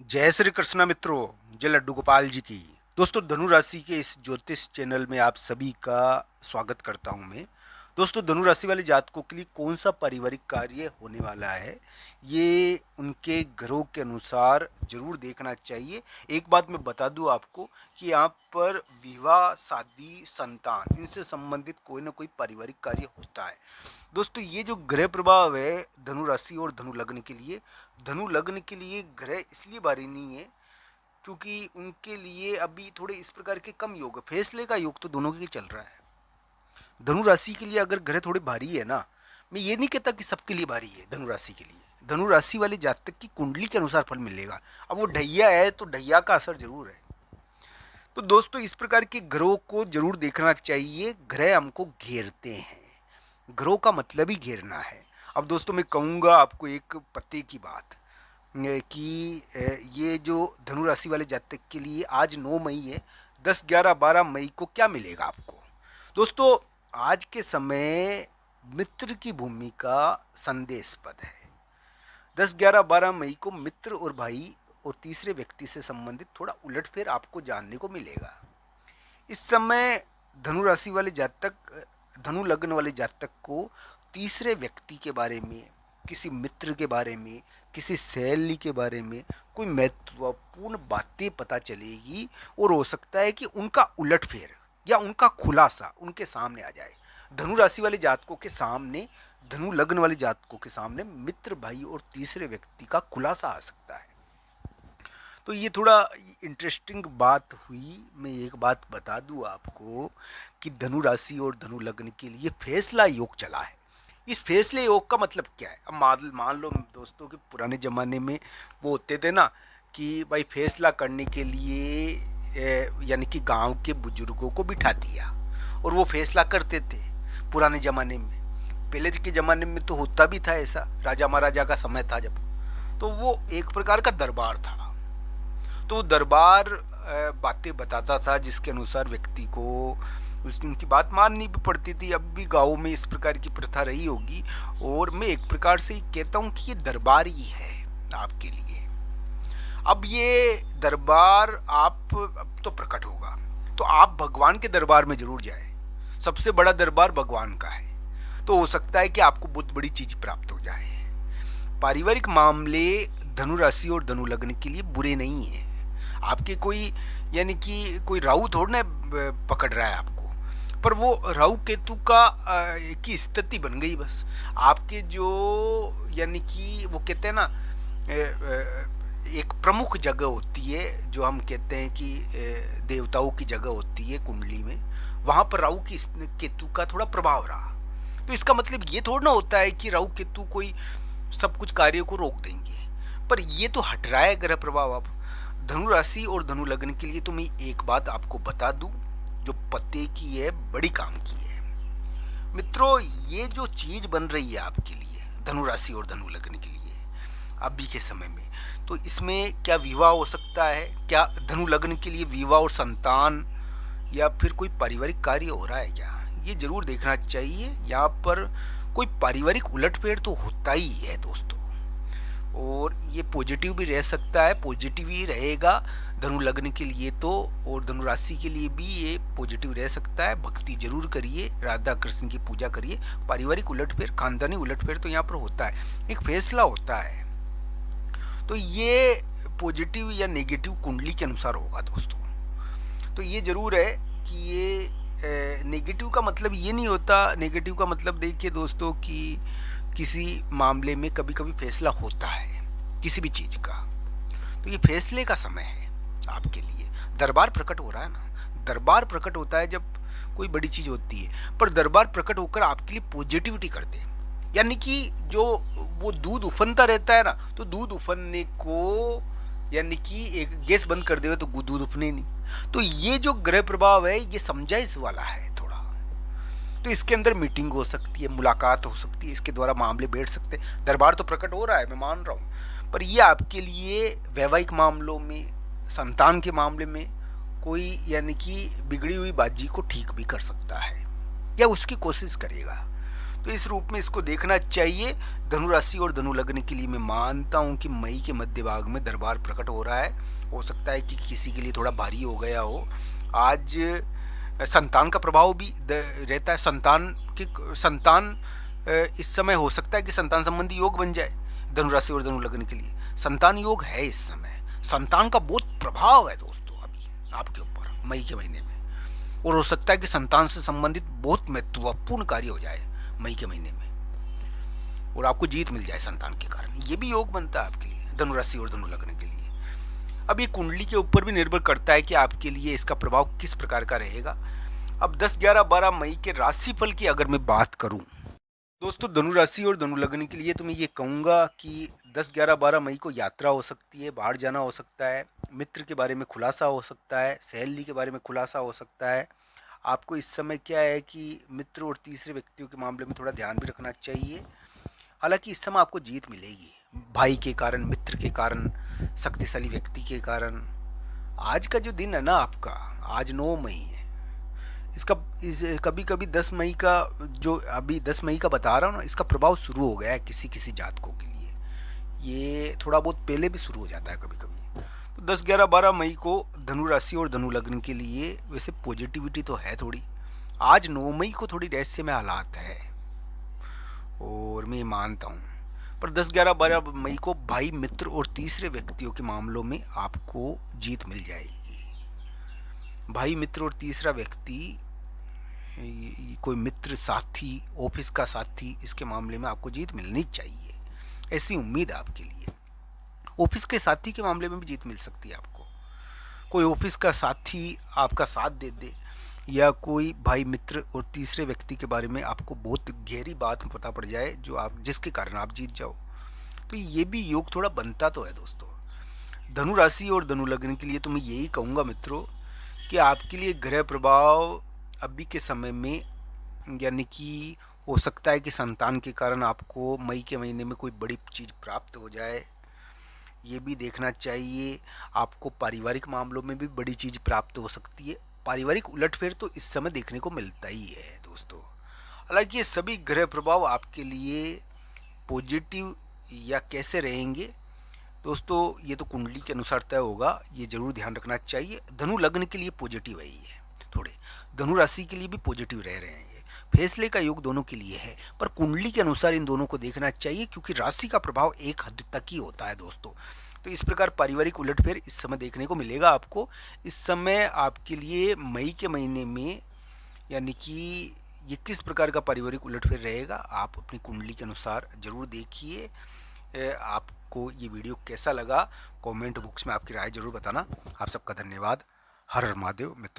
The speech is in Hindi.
जय श्री कृष्णा मित्रों, जय लड्डू गोपाल जी की। दोस्तों, धनु राशि के इस ज्योतिष चैनल में आप सभी का स्वागत करता हूं मैं। दोस्तों, धनु राशि वाले जातकों के लिए कौन सा पारिवारिक कार्य होने वाला है, ये उनके ग्रहों के अनुसार जरूर देखना चाहिए। एक बात मैं बता दूं आपको कि यहाँ पर विवाह, शादी, संतान, इनसे संबंधित कोई ना कोई पारिवारिक कार्य होता है। दोस्तों, ये जो ग्रह प्रभाव है धनु राशि और धनु लग्न के लिए, धनु लग्न के लिए ग्रह इसलिए भारी नहीं है क्योंकि उनके लिए अभी थोड़े इस प्रकार के कम योग है। फैसले का योग तो दोनों के चल रहा है। धनु राशि के लिए अगर ग्रह थोड़े भारी है ना, मैं ये नहीं कहता कि सबके लिए भारी है। धनु राशि के लिए, धनु राशि वाले जातक की कुंडली के अनुसार फल मिलेगा। अब वो ढैया है तो ढैया का असर जरूर है। तो दोस्तों, इस प्रकार के ग्रहों को जरूर देखना चाहिए। ग्रह हमको घेरते हैं, ग्रहों का मतलब ही घेरना है। अब दोस्तों, मैं कहूँगा आपको एक पते की बात कि ये जो धनु राशि वाले जातक के लिए आज 9 मई है, 10, 11, 12 मई को क्या मिलेगा आपको। दोस्तों, आज के समय मित्र की भूमिका संदेशपद है। 10, 11, 12 मई को मित्र और भाई और तीसरे व्यक्ति से संबंधित थोड़ा उलटफेर आपको जानने को मिलेगा। इस समय धनु राशि वाले जातक, धनु लग्न वाले जातक को तीसरे व्यक्ति के बारे में, किसी मित्र के बारे में, किसी सहेली के बारे में कोई महत्वपूर्ण बातें पता चलेगी और हो सकता है कि उनका उलटफेर या उनका खुलासा उनके सामने आ जाए। धनु राशि वाले जातकों के सामने, धनु लग्न वाले जातकों के सामने मित्र, भाई और तीसरे व्यक्ति का खुलासा आ सकता है। तो ये थोड़ा इंटरेस्टिंग बात हुई। मैं एक बात बता दूं आपको कि धनु राशि और धनु लग्न के लिए फैसला योग चला है। इस फैसले योग का मतलब क्या है। अब मान लो दोस्तों कि पुराने ज़माने में वो होते थे ना कि भाई फैसला करने के लिए यानी कि गांव के बुजुर्गों को बिठा दिया और वो फैसला करते थे पुराने ज़माने में। पहले के ज़माने में तो होता भी था ऐसा, राजा महाराजा का समय था जब, तो वो एक प्रकार का दरबार था। तो दरबार बातें बताता था जिसके अनुसार व्यक्ति को उनकी बात माननी भी पड़ती थी। अब भी गाँव में इस प्रकार की प्रथा रही होगी और मैं एक प्रकार से कहता हूँ कि ये दरबार ही है आपके लिए। अब ये दरबार आप अब तो प्रकट होगा, तो आप भगवान के दरबार में जरूर जाए। सबसे बड़ा दरबार भगवान का है, तो हो सकता है कि आपको बहुत बड़ी चीज प्राप्त हो जाए। पारिवारिक मामले धनु राशि और धनु लग्न के लिए बुरे नहीं है। आपके कोई यानी कि कोई राहु थोड़ा ना पकड़ रहा है आपको, पर वो राहु केतु का की स्थिति बन गई बस। आपके जो यानी कि वो कहते हैं ना एक प्रमुख जगह होती है जो हम कहते हैं कि देवताओं की जगह होती है कुंडली में, वहां पर राहु की केतु का थोड़ा प्रभाव रहा। तो इसका मतलब ये थोड़ा ना होता है कि राहु केतु कोई सब कुछ कार्य को रोक देंगे, पर ये तो हट रहा है ग्रह प्रभाव। अब धनु राशि और धनु लग्न के लिए तो मैं एक बात आपको बता दूं जो पते की है, बड़ी काम की है। मित्रों, ये जो चीज बन रही है आपके लिए धनु राशि और धनु लग्न के लिए अभी के समय में, तो इसमें क्या विवाह हो सकता है, क्या धनु लग्न के लिए विवाह और संतान या फिर कोई पारिवारिक कार्य हो रहा है क्या, ये जरूर देखना चाहिए। यहाँ पर कोई पारिवारिक उलटफेर तो होता ही है दोस्तों, और ये पॉजिटिव भी रह सकता है, पॉजिटिव ही रहेगा धनु लग्न के लिए तो, और धनु राशि के लिए भी ये पॉजिटिव रह सकता है। भक्ति जरूर करिए, राधा कृष्ण की पूजा करिए। पारिवारिक उलटफेर, खानदानी उलटफेर तो यहाँ पर होता है, एक फैसला होता है। तो ये पॉजिटिव या नेगेटिव कुंडली के अनुसार होगा दोस्तों। तो ये जरूर है कि ये नेगेटिव का मतलब ये नहीं होता। नेगेटिव का मतलब देखिए दोस्तों कि किसी मामले में कभी कभी फैसला होता है किसी भी चीज का, तो ये फैसले का समय है आपके लिए। दरबार प्रकट हो रहा है ना, दरबार प्रकट होता है जब कोई बड़ी चीज होती है, पर दरबार प्रकट होकर आपके लिए पॉजिटिविटी कर दे, यानी कि जो वो दूध उफनता रहता है ना, तो दूध उफनने को यानी कि एक गैस बंद कर देवे तो दूध उफने नहीं। तो ये जो ग्रह प्रभाव है ये समझाइश वाला है थोड़ा। तो इसके अंदर मीटिंग हो सकती है, मुलाकात हो सकती है, इसके द्वारा मामले बैठ सकते हैं। दरबार तो प्रकट हो रहा है, मैं मान रहा हूँ, पर ये आपके लिए वैवाहिक मामलों में, संतान के मामले में कोई यानी कि बिगड़ी हुई बाजी को ठीक भी कर सकता है या उसकी कोशिश करेगा। तो इस रूप में इसको देखना चाहिए। धनु राशि और धनु लग्न के लिए मैं मानता हूँ कि मई के मध्य भाग में दरबार प्रकट हो रहा है। हो सकता है कि किसी के लिए थोड़ा भारी हो गया हो। आज संतान का प्रभाव भी रहता है। संतान इस समय हो सकता है कि संतान संबंधी योग बन जाए धनु राशि और धनु लग्न के लिए। संतान योग है इस समय। संतान का बहुत प्रभाव है दोस्तों अभी आपके ऊपर मई के महीने में, और हो सकता है कि संतान से संबंधित बहुत महत्वपूर्ण कार्य हो जाए मई के महीने में, और आपको जीत मिल जाए संतान के कारण। ये भी योग बनता है आपके लिए धनु राशि और धनु लग्न के लिए। अब ये कुंडली के ऊपर भी निर्भर करता है कि आपके लिए इसका प्रभाव किस प्रकार का रहेगा। अब 10, 11, 12 मई के राशिफल की अगर मैं बात करूं दोस्तों, धनु राशि और धनु लग्न के लिए तो मैं ये कहूँगा कि 10, 11, 12 मई को यात्रा हो सकती है, बाहर जाना हो सकता है, मित्र के बारे में खुलासा हो सकता है, सहेली के बारे में खुलासा हो सकता है। आपको इस समय क्या है कि मित्र और तीसरे व्यक्तियों के मामले में थोड़ा ध्यान भी रखना चाहिए। हालांकि इस समय आपको जीत मिलेगी भाई के कारण, मित्र के कारण, शक्तिशाली व्यक्ति के कारण। आज का जो दिन है ना आपका, आज 9 मई है, इसका कभी कभी 10 मई का, जो अभी 10 मई का बता रहा हूँ ना, इसका प्रभाव शुरू हो गया है किसी किसी जातकों के लिए। ये थोड़ा बहुत पहले भी शुरू हो जाता है कभी कभी। तो 10, 11, 12 मई को धनु राशि और धनु लग्न के लिए वैसे पॉजिटिविटी तो है थोड़ी। आज 9 मई को थोड़ी रहस्यमय हालात है और मैं मानता हूँ, पर 10, 11, 12 मई को भाई, मित्र और तीसरे व्यक्तियों के मामलों में आपको जीत मिल जाएगी। भाई, मित्र और तीसरा व्यक्ति, कोई मित्र, साथी, ऑफिस का साथी, इसके मामले में आपको जीत मिलनी चाहिए, ऐसी उम्मीद है आपके लिए। ऑफिस के साथी के मामले में भी जीत मिल सकती है आपको। कोई ऑफिस का साथी आपका साथ दे दे, या कोई भाई, मित्र और तीसरे व्यक्ति के बारे में आपको बहुत गहरी बात पता पड़ जाए जो आप, जिसके कारण आप जीत जाओ। तो ये भी योग थोड़ा बनता तो है दोस्तों धनु राशि और धनु लग्न के लिए। तो मैं यही कहूँगा मित्रों कि आपके लिए ग्रह प्रभाव अभी के समय में, यानी कि हो सकता है कि संतान के कारण आपको मई के महीने में कोई बड़ी चीज़ प्राप्त हो जाए, ये भी देखना चाहिए। आपको पारिवारिक मामलों में भी बड़ी चीज़ प्राप्त हो सकती है। पारिवारिक उलटफेर तो इस समय देखने को मिलता ही है दोस्तों। हालांकि ये सभी ग्रह प्रभाव आपके लिए पॉजिटिव या कैसे रहेंगे दोस्तों, ये तो कुंडली के अनुसार तय होगा, ये जरूर ध्यान रखना चाहिए। धनु लग्न के लिए पॉजिटिव है ये थोड़े, धनु राशि के लिए भी पॉजिटिव रह रहे हैं। ये फैसले का योग दोनों के लिए है, पर कुंडली के अनुसार इन दोनों को देखना चाहिए, क्योंकि राशि का प्रभाव एक हद तक ही होता है दोस्तों। तो इस प्रकार पारिवारिक उलटफेर इस समय देखने को मिलेगा आपको। इस समय आपके लिए मई के महीने में, यानी कि ये किस प्रकार का पारिवारिक उलटफेर रहेगा, आप अपनी कुंडली के अनुसार जरूर देखिए। आपको ये वीडियो कैसा लगा, कमेंट बॉक्स में आपकी राय जरूर बताना। आप सबका धन्यवाद। हर हर महादेव मित्रों।